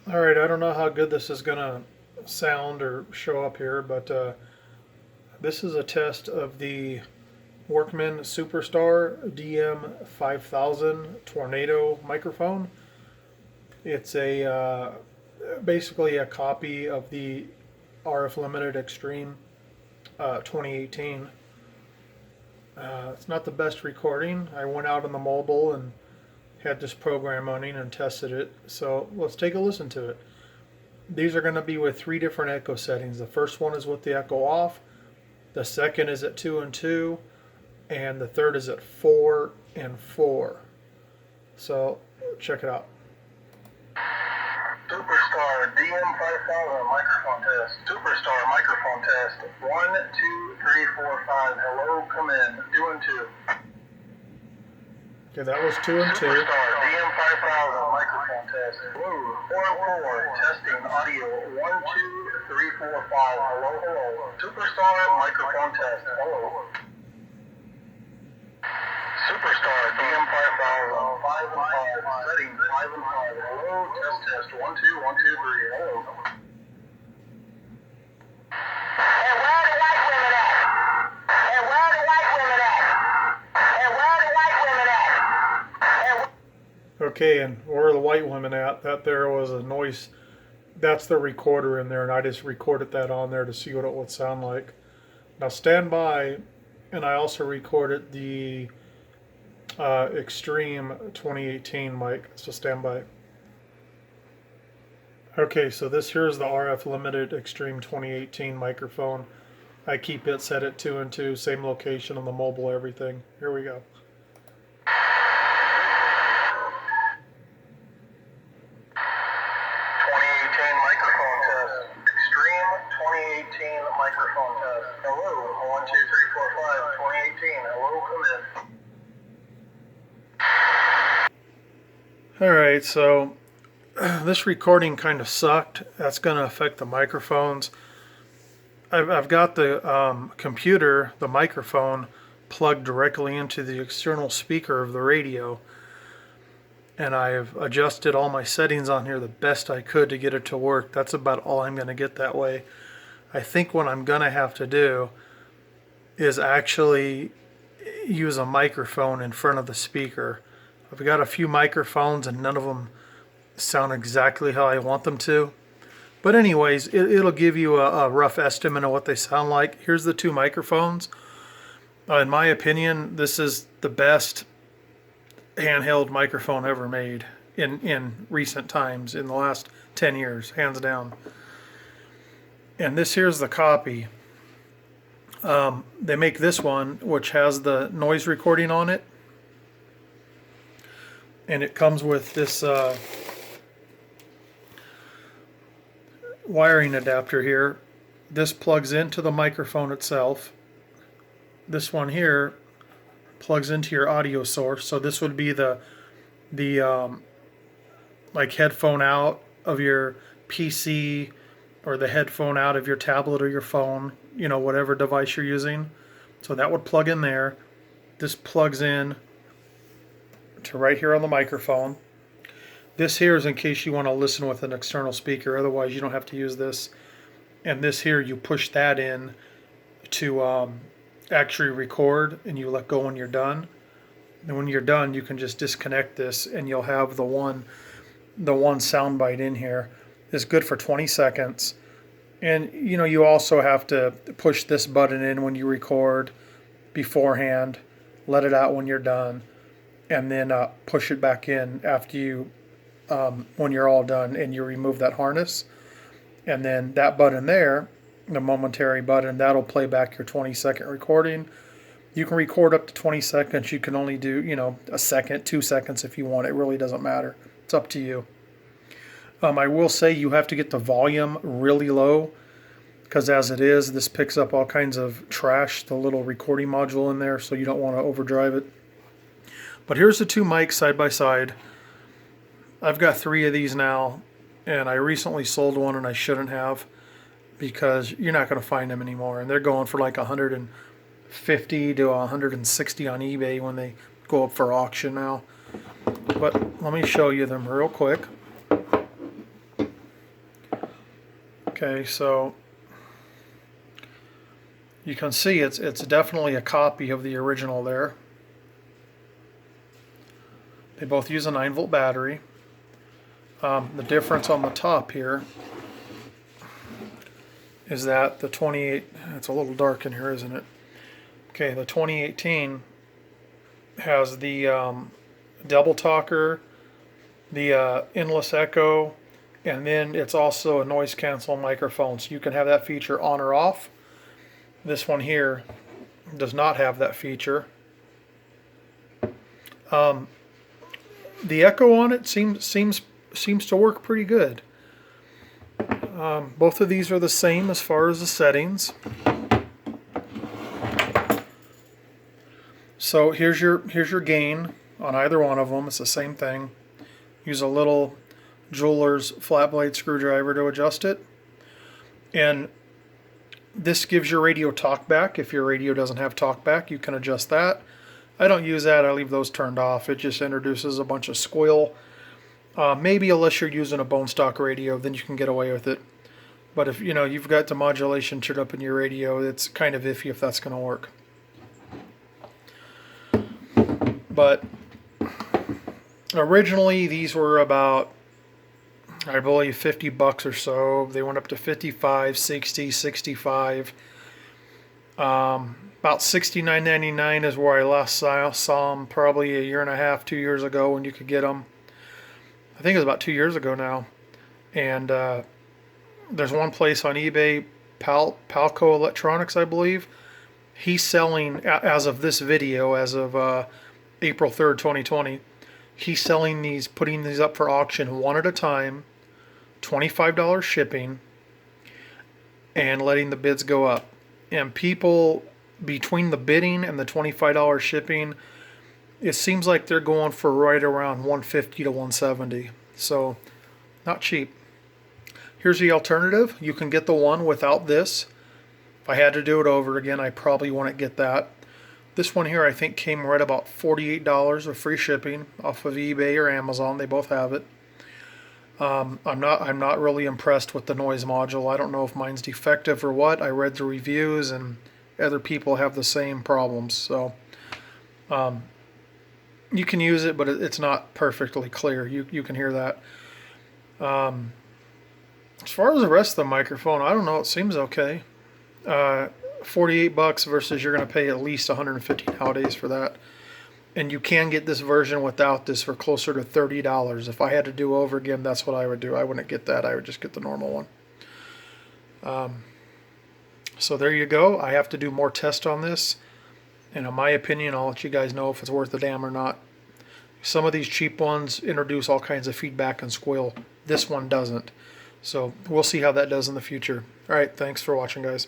Alright, I don't know how good this is going to sound or show up here, but this is a test of the Workman Superstar DM-5000 Tornado microphone. It's basically a copy of the RF Limited Xtreme 2018. It's not the best recording. I went out on the mobile and had this program running and tested it. So let's take a listen to it. These are going to be with 3 different echo settings. The first one is with the echo off. The second is at 2 and 2. And the third is at 4 and 4. So check it out. Superstar DM-5000 microphone test. Superstar microphone test. 1, 2, 3, 4, 5. Hello, come in. 2 and 2. Okay, that was 2 and 2. Superstar DM-5000 microphone test. Hello, 4 and 4. Testing audio. 1, 2, 3, 4, 5. Hello, hello. Superstar microphone test. Hello. Superstar DM-5000 5 and 5. Setting 5 and 5. Hello, test 1, 2, 1, 2, 3. Hello. And where are the white women at? And where are the white women at? And where are the white women at? Okay, and where are the white women at? That there was a noise. That's the recorder in there, and I just recorded that on there to see what it would sound like. Now stand by, and I also recorded the Xtreme 2018 mic, so stand by. Okay, so this here is the RF Limited Xtreme 2018 microphone. I keep it set at 2 and 2, same location on the mobile, everything. Here we go. Microphone test. Hello, 1, 2, 3, 4, 5, 2018. Hello, come in. Alright, so this recording kind of sucked. That's going to affect the microphones. I've got the computer, the microphone, plugged directly into the external speaker of the radio. And I've adjusted all my settings on here the best I could to get it to work. That's about all I'm going to get that way. I think what I'm going to have to do is actually use a microphone in front of the speaker. I've got a few microphones and none of them sound exactly how I want them to. But anyways, it'll give you a rough estimate of what they sound like. Here's the 2 microphones. In my opinion, this is the best handheld microphone ever made in recent times, in the last 10 years, hands down. And this here's the copy. They make this one, which has the noise recording on it. And it comes with this wiring adapter here. This plugs into the microphone itself. This one here plugs into your audio source. So this would be the like headphone out of your PC, or the headphone out of your tablet or your phone, you know, whatever device you're using. So that would plug in there. This plugs in to right here on the microphone. This here is in case you want to listen with an external speaker. Otherwise, you don't have to use this. And this here, you push that in to actually record, and you let go when you're done. And when you're done, you can just disconnect this, and you'll have the one soundbite in here. Is good for 20 seconds. And you know, you also have to push this button in when you record beforehand, let it out when you're done, and then push it back in after you when you're all done, and you remove that harness. And then that button there, the momentary button, that'll play back your 20-second recording. You can record up to 20 seconds. You can only do, you know, a second, 2 seconds if you want. It really doesn't matter. It's up to you. I will say you have to get the volume really low, because as it is, this picks up all kinds of trash, the little recording module in there, so you don't want to overdrive it. But here's the 2 mics side by side. I've got 3 of these now, and I recently sold one, and I shouldn't have, because you're not going to find them anymore. And they're going for like $150 to $160 on eBay when they go up for auction now. But let me show you them real quick. Okay, so you can see it's definitely a copy of the original there. They both use a 9-volt battery. The difference on the top here is that the 28, it's a little dark in here, isn't it? Okay, the 2018 has the double talker, the endless echo, and then it's also a noise cancel microphone, so you can have that feature on or off. This one here does not have that feature. The echo on it seems to work pretty good. Both of these are the same as far as the settings. So here's your gain on either one of them. It's the same thing. Use a little jeweler's flat blade screwdriver to adjust it. And this gives your radio talkback. If your radio doesn't have talkback, you can adjust that. I don't use that. I leave those turned off. It just introduces a bunch of squeal. Maybe unless you're using a bone stock radio, then you can get away with it. But if you've got the modulation turned up in your radio, it's kind of iffy if that's going to work. But originally these were about, I believe, $50 or so. They went up to 55, 60, 65. About $69.99 is where I last saw them, probably a year and a half, 2 years ago when you could get them. I think it was about 2 years ago now. And there's one place on eBay, Palco Electronics, I believe. He's selling, as of this video, as of April 3rd, 2020, he's selling these, putting these up for auction one at a time, $25 shipping, and letting the bids go up. And people, between the bidding and the $25 shipping, it seems like they're going for right around $150 to $170. So, not cheap. Here's the alternative. You can get the one without this. If I had to do it over again, I probably wouldn't get that. This one here I think came right about $48 of free shipping off of eBay or Amazon. They both have it. I'm not really impressed with the noise module. I don't know if mine's defective or what. I read the reviews and other people have the same problems. So you can use it, but it's not perfectly clear. You can hear that. As far as the rest of the microphone, I don't know. It seems okay. $48 versus you're going to pay at least $150 nowadays for that. And you can get this version without this for closer to $30. If I had to do over again, that's what I would do. I wouldn't get that. I would just get the normal one. So there you go. I have to do more tests on this. And in my opinion, I'll let you guys know if it's worth a damn or not. Some of these cheap ones introduce all kinds of feedback and squeal. This one doesn't. So we'll see how that does in the future. All right, thanks for watching, guys.